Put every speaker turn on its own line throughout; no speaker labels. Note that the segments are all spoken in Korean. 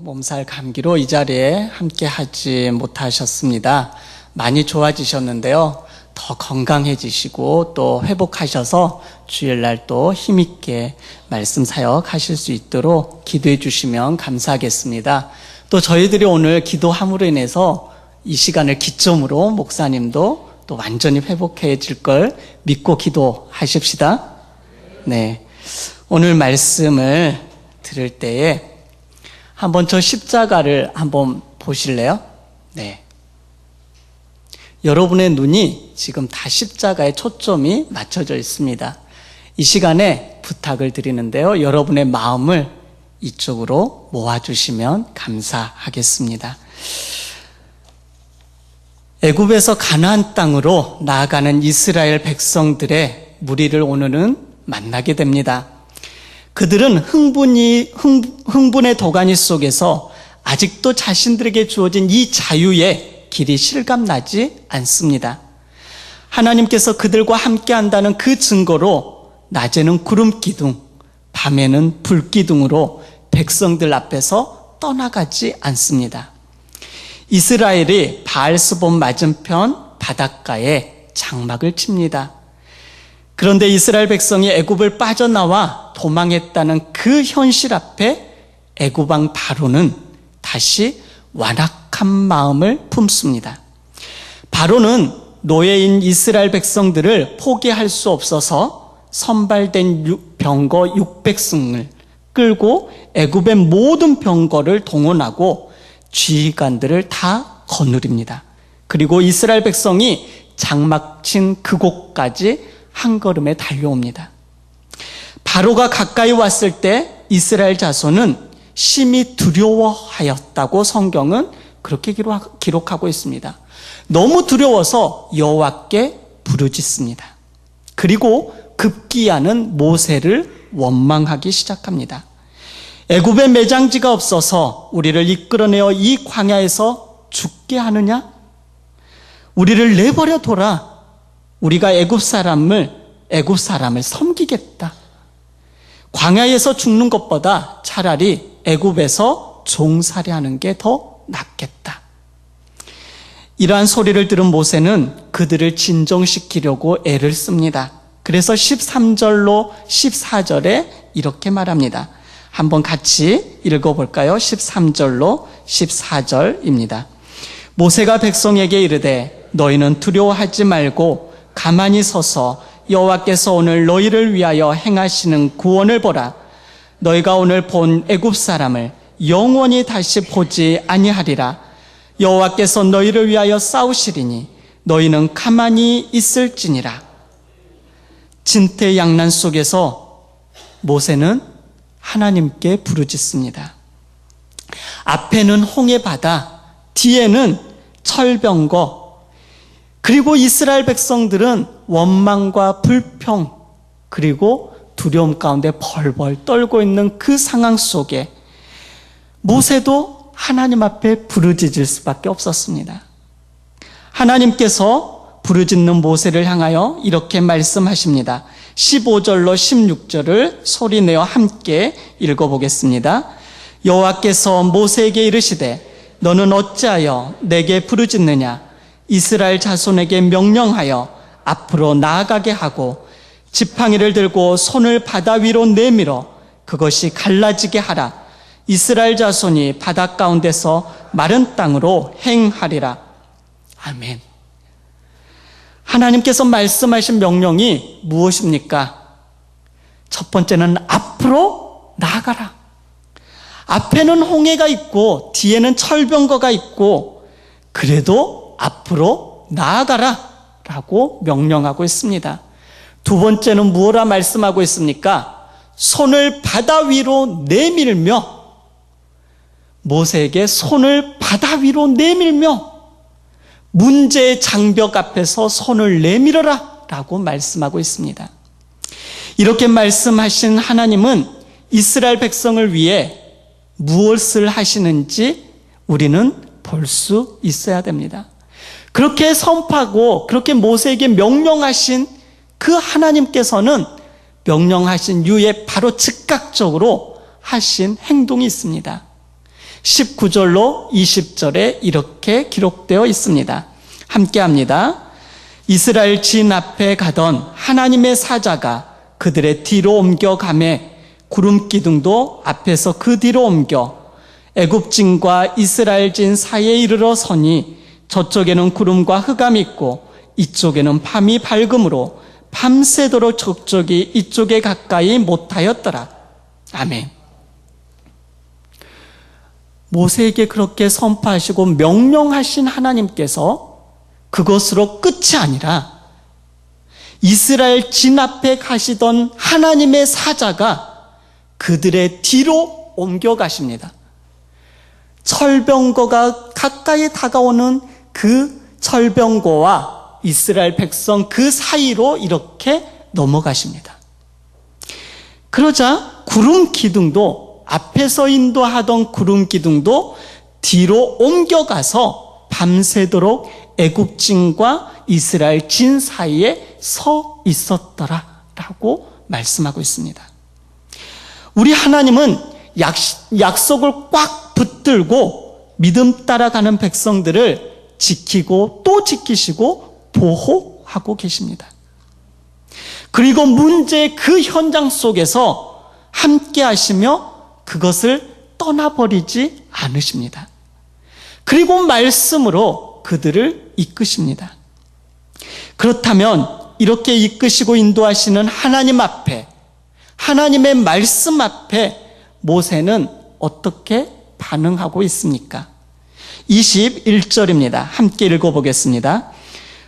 몸살 감기로 이 자리에 함께 하지 못하셨습니다. 많이 좋아지셨는데요. 더 건강해지시고 또 회복하셔서 주일날 또 힘있게 말씀 사역하실 수 있도록 기도해 주시면 감사하겠습니다. 또 저희들이 오늘 기도함으로 인해서 이 시간을 기점으로 목사님도 또 완전히 회복해질 걸 믿고 기도하십시다. 네, 오늘 말씀을 들을 때에 한번 저 십자가를 한번 보실래요? 네. 여러분의 눈이 지금 다 십자가에 초점이 맞춰져 있습니다. 이 시간에 부탁을 드리는데요. 여러분의 마음을 이쪽으로 모아주시면 감사하겠습니다. 애굽에서 가나안 땅으로 나아가는 이스라엘 백성들의 무리를 오늘은 만나게 됩니다. 그들은 흥분의 도가니 속에서 아직도 자신들에게 주어진 이 자유의 길이 실감나지 않습니다. 하나님께서 그들과 함께 한다는 그 증거로 낮에는 구름 기둥, 밤에는 불 기둥으로 백성들 앞에서 떠나가지 않습니다. 이스라엘이 바알스본 맞은편 바닷가에 장막을 칩니다. 그런데 이스라엘 백성이 애굽을 빠져나와 도망했다는 그 현실 앞에 애굽 왕 바로는 다시 완악한 마음을 품습니다. 바로는 노예인 이스라엘 백성들을 포기할 수 없어서 선발된 병거 600승을 끌고 애굽의 모든 병거를 동원하고 지휘관들을 다 거느립니다. 그리고 이스라엘 백성이 장막 친 그곳까지 한 걸음에 달려옵니다. 바로가 가까이 왔을 때 이스라엘 자손은 심히 두려워하였다고 성경은 그렇게 기록하고 있습니다. 너무 두려워서 여호와께 부르짖습니다. 그리고 급기야는 모세를 원망하기 시작합니다. 애굽에 매장지가 없어서 우리를 이끌어내어 이 광야에서 죽게 하느냐? 우리를 내버려 둬라. 우리가 애굽 사람을 섬기겠다. 광야에서 죽는 것보다 차라리 애굽에서 종살이하는 게 더 낫겠다. 이러한 소리를 들은 모세는 그들을 진정시키려고 애를 씁니다. 그래서 13절로 14절에 이렇게 말합니다. 한번 같이 읽어볼까요? 13절로 14절입니다. 모세가 백성에게 이르되 너희는 두려워하지 말고 가만히 서서 여호와께서 오늘 너희를 위하여 행하시는 구원을 보라. 너희가 오늘 본 애굽 사람을 영원히 다시 보지 아니하리라. 여호와께서 너희를 위하여 싸우시리니 너희는 가만히 있을지니라. 진퇴양난 속에서 모세는 하나님께 부르짖습니다. 앞에는 홍해 바다, 뒤에는 철병거, 그리고 이스라엘 백성들은 원망과 불평 그리고 두려움 가운데 벌벌 떨고 있는 그 상황 속에 모세도 하나님 앞에 부르짖을 수밖에 없었습니다. 하나님께서 부르짖는 모세를 향하여 이렇게 말씀하십니다. 15절로 16절을 소리내어 함께 읽어보겠습니다. 여호와께서 모세에게 이르시되 너는 어찌하여 내게 부르짖느냐? 이스라엘 자손에게 명령하여 앞으로 나아가게 하고 지팡이를 들고 손을 바다 위로 내밀어 그것이 갈라지게 하라. 이스라엘 자손이 바다 가운데서 마른 땅으로 행하리라. 아멘. 하나님께서 말씀하신 명령이 무엇입니까? 첫 번째는 앞으로 나아가라. 앞에는 홍해가 있고 뒤에는 철병거가 있고 그래도 앞으로 나아가라 라고 명령하고 있습니다. 두 번째는 무엇라 말씀하고 있습니까? 손을 바다 위로 내밀며 모세에게 손을 바다 위로 내밀며 문제의 장벽 앞에서 손을 내밀어라 라고 말씀하고 있습니다. 이렇게 말씀하신 하나님은 이스라엘 백성을 위해 무엇을 하시는지 우리는 볼 수 있어야 됩니다. 그렇게 선포하고 그렇게 모세에게 명령하신 그 하나님께서는 명령하신 이후에 바로 즉각적으로 하신 행동이 있습니다. 19절로 20절에 이렇게 기록되어 있습니다. 함께 합니다. 이스라엘 진 앞에 가던 하나님의 사자가 그들의 뒤로 옮겨가매 구름 기둥도 앞에서 그 뒤로 옮겨 애굽진과 이스라엘 진 사이에 이르러 서니 저쪽에는 구름과 흑암이 있고 이쪽에는 밤이 밝음으로 밤새도록 저쪽이 이쪽에 가까이 못하였더라. 아멘. 모세에게 그렇게 선포하시고 명령하신 하나님께서 그것으로 끝이 아니라 이스라엘 진 앞에 가시던 하나님의 사자가 그들의 뒤로 옮겨가십니다. 철병거가 가까이 다가오는 그 철병거와 이스라엘 백성 그 사이로 이렇게 넘어가십니다. 그러자 구름 기둥도 앞에서 인도하던 구름 기둥도 뒤로 옮겨가서 밤새도록 애굽진과 이스라엘 진 사이에 서 있었더라라고 말씀하고 있습니다. 우리 하나님은 약속을 꽉 붙들고 믿음 따라가는 백성들을 지키고 또 지키시고 보호하고 계십니다. 그리고 문제의 그 현장 속에서 함께 하시며 그것을 떠나버리지 않으십니다. 그리고 말씀으로 그들을 이끄십니다. 그렇다면 이렇게 이끄시고 인도하시는 하나님 앞에, 하나님의 말씀 앞에 모세는 어떻게 반응하고 있습니까? 21절입니다. 함께 읽어보겠습니다.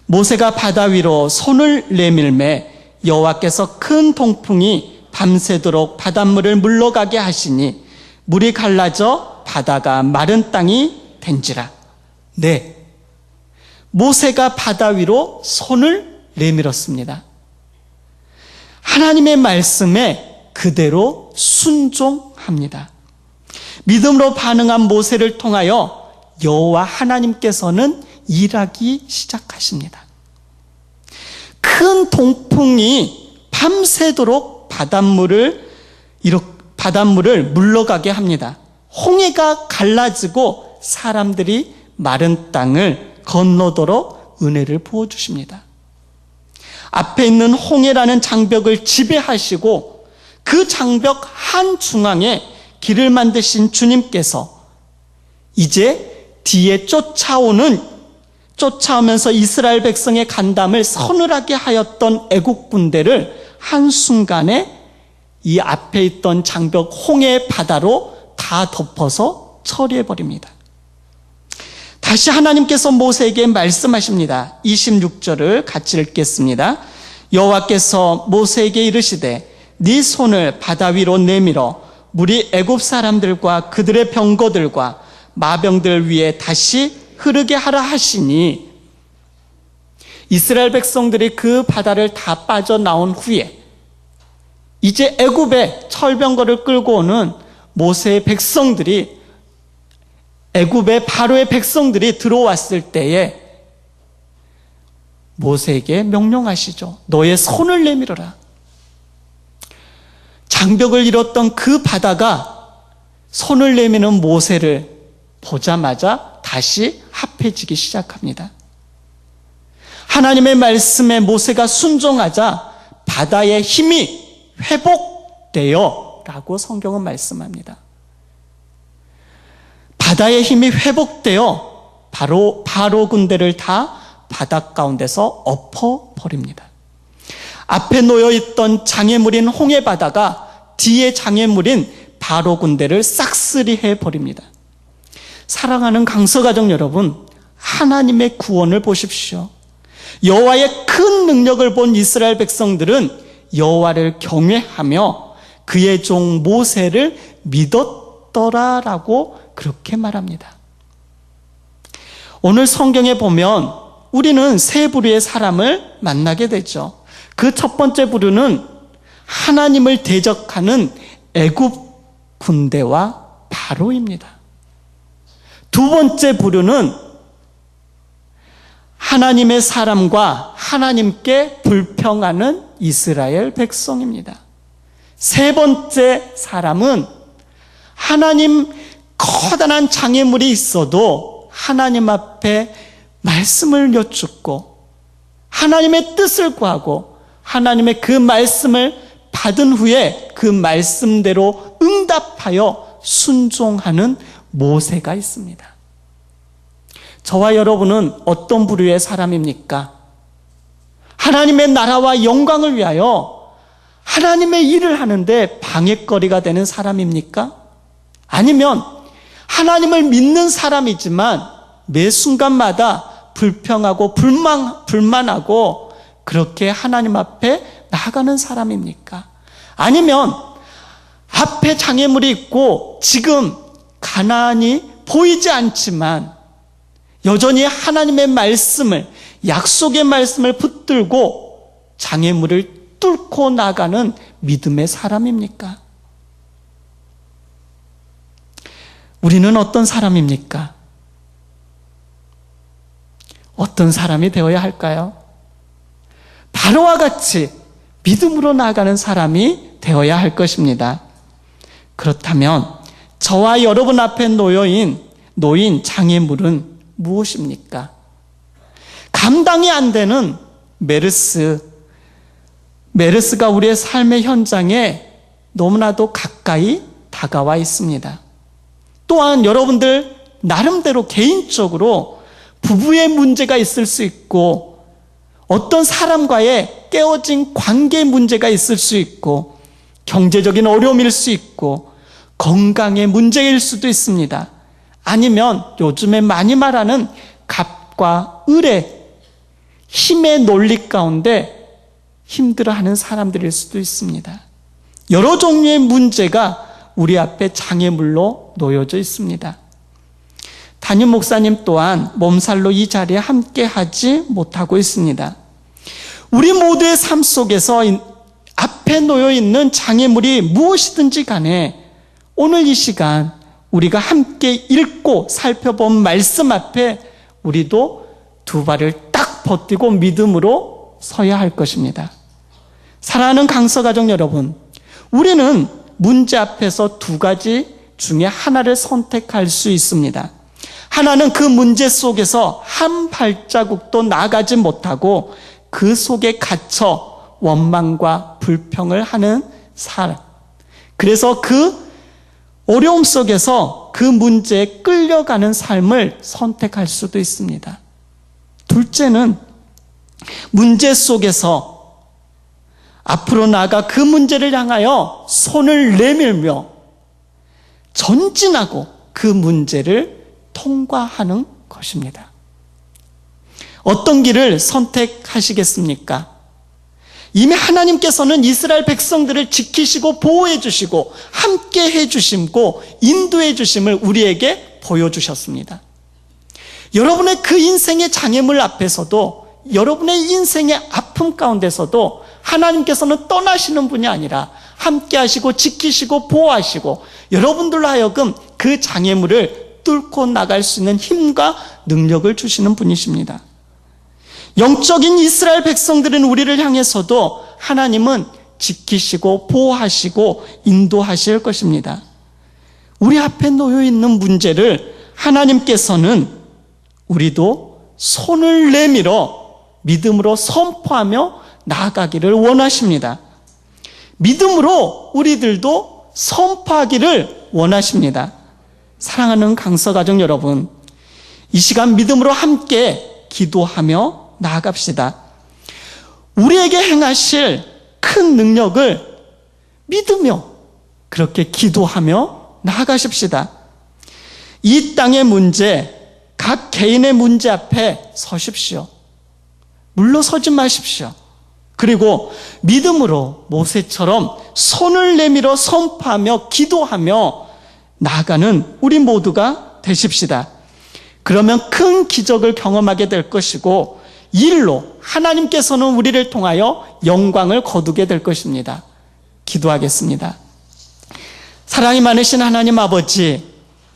모세가 바다 위로 손을 내밀매 여호와께서 큰 동풍이 밤새도록 바닷물을 물러가게 하시니 물이 갈라져 바다가 마른 땅이 된지라. 네, 모세가 바다 위로 손을 내밀었습니다. 하나님의 말씀에 그대로 순종합니다. 믿음으로 반응한 모세를 통하여 여호와 하나님께서는 일하기 시작하십니다. 큰 동풍이 밤새도록 바닷물을 물러가게 합니다. 홍해가 갈라지고 사람들이 마른 땅을 건너도록 은혜를 부어주십니다. 앞에 있는 홍해라는 장벽을 지배하시고 그 장벽 한중앙에 길을 만드신 주님께서 이제 뒤에 쫓아오면서 이스라엘 백성의 간담을 서늘하게 하였던 애국 군대를 한순간에 이 앞에 있던 장벽 홍해 바다로 다 덮어서 처리해버립니다. 다시 하나님께서 모세에게 말씀하십니다. 26절을 같이 읽겠습니다. 여호와께서 모세에게 이르시되 네 손을 바다 위로 내밀어 물이 애굽 사람들과 그들의 병거들과 마병들 위에 다시 흐르게 하라 하시니 이스라엘 백성들이 그 바다를 다 빠져나온 후에 이제 애굽의 철병거를 끌고 오는 모세의 백성들이 애굽의 바로의 백성들이 들어왔을 때에 모세에게 명령하시죠. 너의 손을 내밀어라. 장벽을 잃었던 그 바다가 손을 내미는 모세를 보자마자 다시 합해지기 시작합니다. 하나님의 말씀에 모세가 순종하자 바다의 힘이 회복되어 라고 성경은 말씀합니다. 바다의 힘이 회복되어 바로 군대를 다 바다 가운데서 엎어버립니다. 앞에 놓여있던 장애물인 홍해바다가 뒤에 장애물인 바로 군대를 싹쓸이 해버립니다. 사랑하는 강서가족 여러분, 하나님의 구원을 보십시오. 여호와의 큰 능력을 본 이스라엘 백성들은 여호와를 경외하며 그의 종 모세를 믿었더라라고 그렇게 말합니다. 오늘 성경에 보면 우리는 세 부류의 사람을 만나게 되죠. 그 첫 번째 부류는 하나님을 대적하는 애굽 군대와 바로입니다. 두 번째 부류는 하나님의 사람과 하나님께 불평하는 이스라엘 백성입니다. 세 번째 사람은 하나님 커다란 장애물이 있어도 하나님 앞에 말씀을 여쭙고 하나님의 뜻을 구하고 하나님의 그 말씀을 받은 후에 그 말씀대로 응답하여 순종하는 모세가 있습니다. 저와 여러분은 어떤 부류의 사람입니까? 하나님의 나라와 영광을 위하여 하나님의 일을 하는데 방해거리가 되는 사람입니까? 아니면 하나님을 믿는 사람이지만 매 순간마다 불평하고 불만하고 그렇게 하나님 앞에 나아가는 사람입니까? 아니면 앞에 장애물이 있고 지금 가나안이 보이지 않지만 여전히 하나님의 말씀을, 약속의 말씀을 붙들고 장애물을 뚫고 나가는 믿음의 사람입니까? 우리는 어떤 사람입니까? 어떤 사람이 되어야 할까요? 바로와 같이 믿음으로 나아가는 사람이 되어야 할 것입니다. 그렇다면 저와 여러분 앞에 놓인 장애물은 무엇입니까? 감당이 안 되는 메르스가 우리의 삶의 현장에 너무나도 가까이 다가와 있습니다. 또한 여러분들 나름대로 개인적으로 부부의 문제가 있을 수 있고 어떤 사람과의 깨어진 관계 문제가 있을 수 있고 경제적인 어려움일 수 있고 건강의 문제일 수도 있습니다. 아니면 요즘에 많이 말하는 갑과 을의 힘의 논리 가운데 힘들어하는 사람들일 수도 있습니다. 여러 종류의 문제가 우리 앞에 장애물로 놓여져 있습니다. 담임 목사님 또한 몸살로 이 자리에 함께 하지 못하고 있습니다. 우리 모두의 삶 속에서 앞에 놓여 있는 장애물이 무엇이든지 간에 오늘 이 시간 우리가 함께 읽고 살펴본 말씀 앞에 우리도 두 발을 딱 버티고 믿음으로 서야 할 것입니다. 사랑하는 강서가족 여러분, 우리는 문제 앞에서 두 가지 중에 하나를 선택할 수 있습니다. 하나는 그 문제 속에서 한 발자국도 나가지 못하고 그 속에 갇혀 원망과 불평을 하는 사람. 그래서 그 어려움 속에서 그 문제에 끌려가는 삶을 선택할 수도 있습니다. 둘째는 문제 속에서 앞으로 나아가 그 문제를 향하여 손을 내밀며 전진하고 그 문제를 통과하는 것입니다. 어떤 길을 선택하시겠습니까? 이미 하나님께서는 이스라엘 백성들을 지키시고 보호해 주시고 함께 해 주시고 인도해 주심을 우리에게 보여주셨습니다. 여러분의 그 인생의 장애물 앞에서도 여러분의 인생의 아픔 가운데서도 하나님께서는 떠나시는 분이 아니라 함께 하시고 지키시고 보호하시고 여러분들로 하여금 그 장애물을 뚫고 나갈 수 있는 힘과 능력을 주시는 분이십니다. 영적인 이스라엘 백성들은 우리를 향해서도 하나님은 지키시고 보호하시고 인도하실 것입니다. 우리 앞에 놓여 있는 문제를 하나님께서는 우리도 손을 내밀어 믿음으로 선포하며 나아가기를 원하십니다. 믿음으로 우리들도 선포하기를 원하십니다. 사랑하는 강서가족 여러분, 이 시간 믿음으로 함께 기도하며 나아갑시다. 우리에게 행하실 큰 능력을 믿으며 그렇게 기도하며 나아가십시다. 이 땅의 문제, 각 개인의 문제 앞에 서십시오. 물러서지 마십시오. 그리고 믿음으로 모세처럼 손을 내밀어 선포하며 기도하며 나아가는 우리 모두가 되십시다. 그러면 큰 기적을 경험하게 될 것이고 일로 하나님께서는 우리를 통하여 영광을 거두게 될 것입니다. 기도하겠습니다. 사랑이 많으신 하나님 아버지,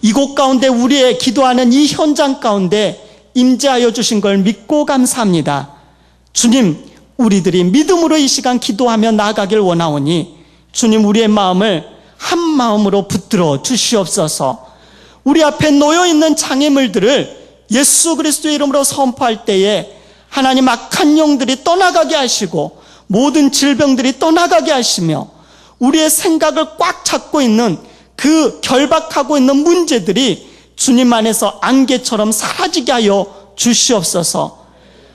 이곳 가운데 우리의 기도하는 이 현장 가운데 임재하여 주신 걸 믿고 감사합니다. 주님, 우리들이 믿음으로 이 시간 기도하며 나아가길 원하오니 주님, 우리의 마음을 한 마음으로 붙들어 주시옵소서. 우리 앞에 놓여있는 장애물들을 예수 그리스도의 이름으로 선포할 때에 하나님 악한 영들이 떠나가게 하시고 모든 질병들이 떠나가게 하시며 우리의 생각을 꽉 잡고 있는 그 결박하고 있는 문제들이 주님 안에서 안개처럼 사라지게 하여 주시옵소서.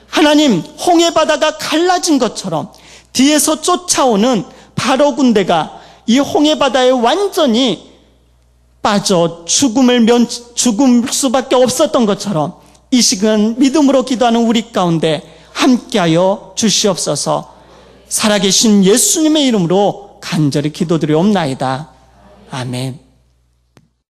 하나님, 홍해바다가 갈라진 것처럼 뒤에서 쫓아오는 바로 군대가 이 홍해바다에 완전히 빠져 죽을 수밖에 없었던 것처럼 이 시간 믿음으로 기도하는 우리 가운데 함께하여 주시옵소서. 살아계신 예수님의 이름으로 간절히 기도드리옵나이다. 아멘.